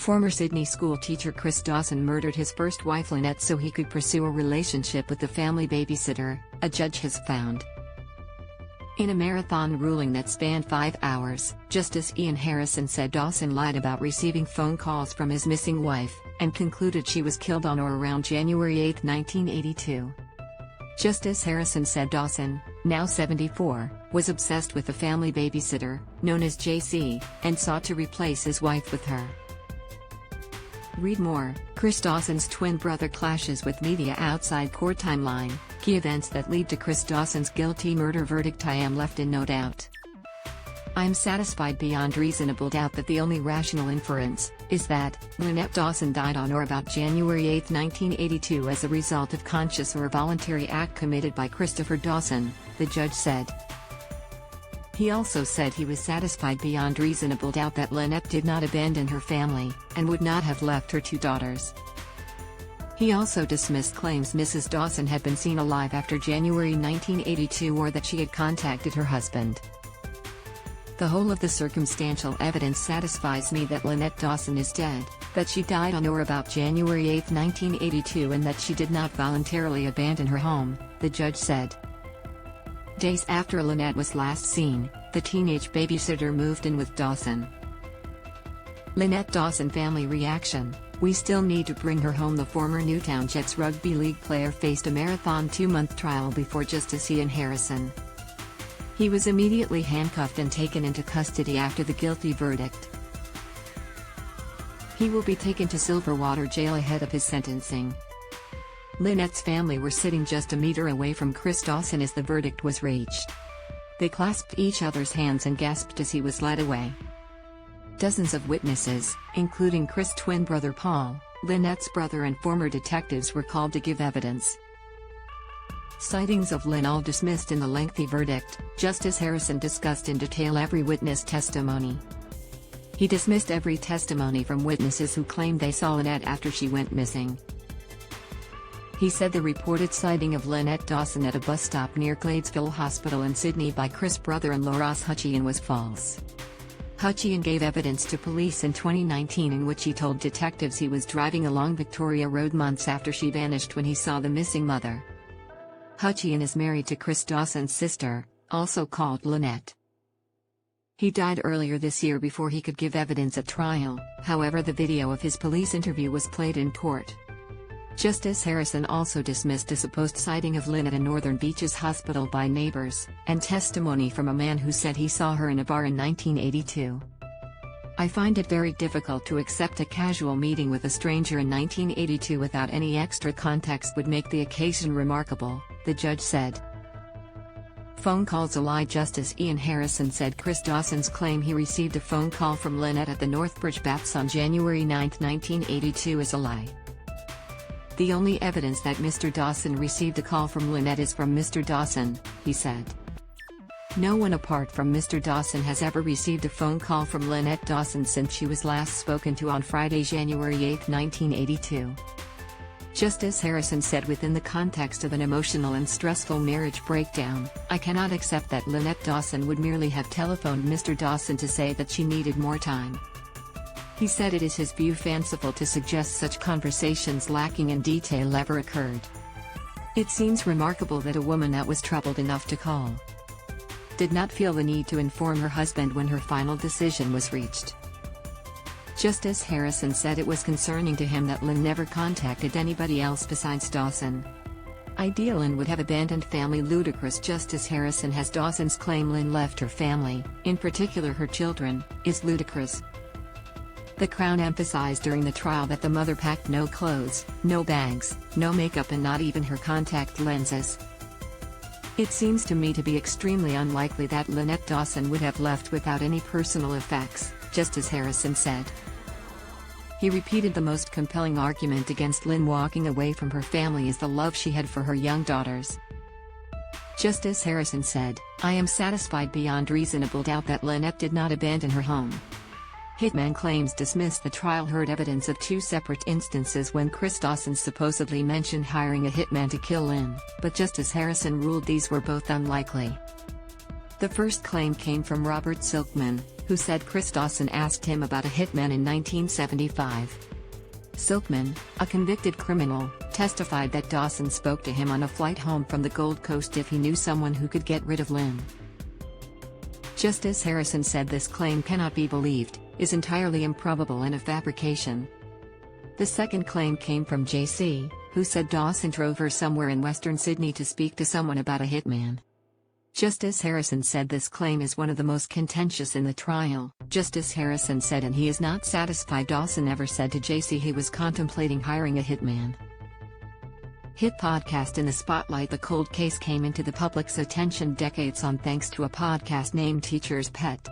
Former Sydney school teacher Chris Dawson murdered his first wife Lynette so he could pursue a relationship with the family babysitter, a judge has found. In a marathon ruling that spanned 5 hours, Justice Ian Harrison said Dawson lied about receiving phone calls from his missing wife, and concluded she was killed on or around January 8, 1982. Justice Harrison said Dawson, now 74, was obsessed with the family babysitter, known as JC, and sought to replace his wife with her. Read more. Chris Dawson's twin brother clashes with media outside court timeline, key events that lead to Chris Dawson's guilty murder verdict. I am left in no doubt. I am satisfied beyond reasonable doubt that the only rational inference is that Lynette Dawson died on or about January 8, 1982 as a result of conscious or voluntary act committed by Christopher Dawson, the judge said. He also said he was satisfied beyond reasonable doubt that Lynette did not abandon her family, and would not have left her 2 daughters. He also dismissed claims Mrs. Dawson had been seen alive after January 1982 or that she had contacted her husband. The whole of the circumstantial evidence satisfies me that Lynette Dawson is dead, that she died on or about January 8, 1982 and that she did not voluntarily abandon her home, the judge said. Days after Lynette was last seen, the teenage babysitter moved in with Dawson. Lynette Dawson family reaction: "We still need to bring her home." The former Newtown Jets rugby league player faced a marathon 2-month trial before Justice Ian Harrison. He was immediately handcuffed and taken into custody after the guilty verdict. He will be taken to Silverwater Jail ahead of his sentencing. Lynette's family were sitting just a meter away from Chris Dawson as the verdict was reached. They clasped each other's hands and gasped as he was led away. Dozens of witnesses, including Chris' twin brother Paul, Lynette's brother and former detectives were called to give evidence. Sightings of Lynn all dismissed in the lengthy verdict. Justice Harrison discussed in detail every witness testimony. He dismissed every testimony from witnesses who claimed they saw Lynette after she went missing. He said the reported sighting of Lynette Dawson at a bus stop near Gladesville Hospital in Sydney by Chris' brother-in-law Ross Hutchison was false. Hutchison gave evidence to police in 2019 in which he told detectives he was driving along Victoria Road months after she vanished when he saw the missing mother. Hutchison is married to Chris Dawson's sister, also called Lynette. He died earlier this year before he could give evidence at trial. However, the video of his police interview was played in court. Justice Harrison also dismissed a supposed sighting of Lynette in Northern Beaches Hospital by neighbors, and testimony from a man who said he saw her in a bar in 1982. "I find it very difficult to accept a casual meeting with a stranger in 1982 without any extra context would make the occasion remarkable," the judge said. Phone calls a lie. Justice Ian Harrison said Chris Dawson's claim he received a phone call from Lynette at the Northbridge Baths on January 9, 1982 is a lie. "The only evidence that Mr. Dawson received a call from Lynette is from Mr. Dawson," he said. "No one apart from Mr. Dawson has ever received a phone call from Lynette Dawson since she was last spoken to on Friday, January 8, 1982. Justice Harrison said within the context of an emotional and stressful marriage breakdown, "I cannot accept that Lynette Dawson would merely have telephoned Mr. Dawson to say that she needed more time." He said it is his view fanciful to suggest such conversations lacking in detail ever occurred. "It seems remarkable that a woman that was troubled enough to call did not feel the need to inform her husband when her final decision was reached." Justice Harrison said it was concerning to him that Lynn never contacted anybody else besides Dawson. "Idea Lynn would have abandoned family ludicrous." Justice Harrison has Dawson's claim Lynn left her family, in particular her children, is ludicrous. The Crown emphasized during the trial that the mother packed no clothes, no bags, no makeup and not even her contact lenses. "It seems to me to be extremely unlikely that Lynette Dawson would have left without any personal effects," Justice Harrison said. He repeated the most compelling argument against Lynn walking away from her family is the love she had for her young daughters. Justice Harrison said, "I am satisfied beyond reasonable doubt that Lynette did not abandon her home." Hitman claims dismissed the trial heard evidence of 2 separate instances when Chris Dawson supposedly mentioned hiring a hitman to kill Lynn, but Justice Harrison ruled these were both unlikely. The first claim came from Robert Silkman, who said Chris Dawson asked him about a hitman in 1975. Silkman, a convicted criminal, testified that Dawson spoke to him on a flight home from the Gold Coast if he knew someone who could get rid of Lynn. Justice Harrison said this claim cannot be believed, is entirely improbable and a fabrication. The second claim came from JC, who said Dawson drove her somewhere in Western Sydney to speak to someone about a hitman. Justice Harrison said this claim is one of the most contentious in the trial. Justice Harrison said and he is not satisfied Dawson ever said to JC he was contemplating hiring a hitman. Hit podcast in the spotlight. The cold case came into the public's attention decades on thanks to a podcast named Teacher's Pet.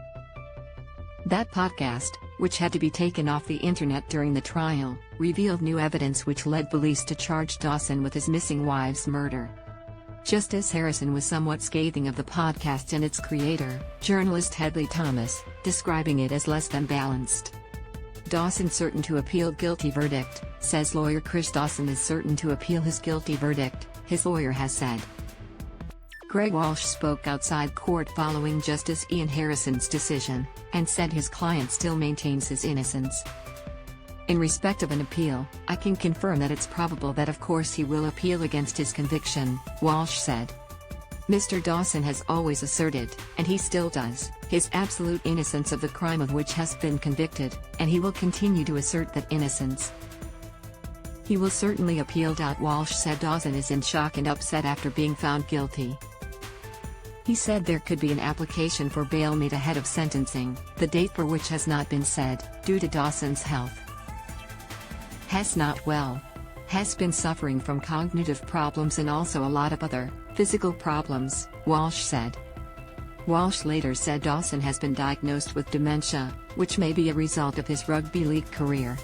That podcast, which had to be taken off the internet during the trial, revealed new evidence which led police to charge Dawson with his missing wife's murder. Justice Harrison was somewhat scathing of the podcast and its creator, journalist Hedley Thomas, describing it as less than balanced. Dawson certain to appeal guilty verdict, says lawyer Chris Dawson is certain to appeal his guilty verdict, his lawyer has said. Greg Walsh spoke outside court following Justice Ian Harrison's decision, and said his client still maintains his innocence. In respect of an appeal, I can confirm that it's probable that of course he will appeal against his conviction, Walsh said. Mr. Dawson has always asserted, and he still does, his absolute innocence of the crime of which has been convicted, and he will continue to assert that innocence. He will certainly appeal. Walsh said Dawson is in shock and upset after being found guilty. He said there could be an application for bail made ahead of sentencing, the date for which has not been said, due to Dawson's health. Has not well. Has been suffering from cognitive problems and also a lot of other physical problems, Walsh said. Walsh later said Dawson has been diagnosed with dementia, which may be a result of his rugby league career.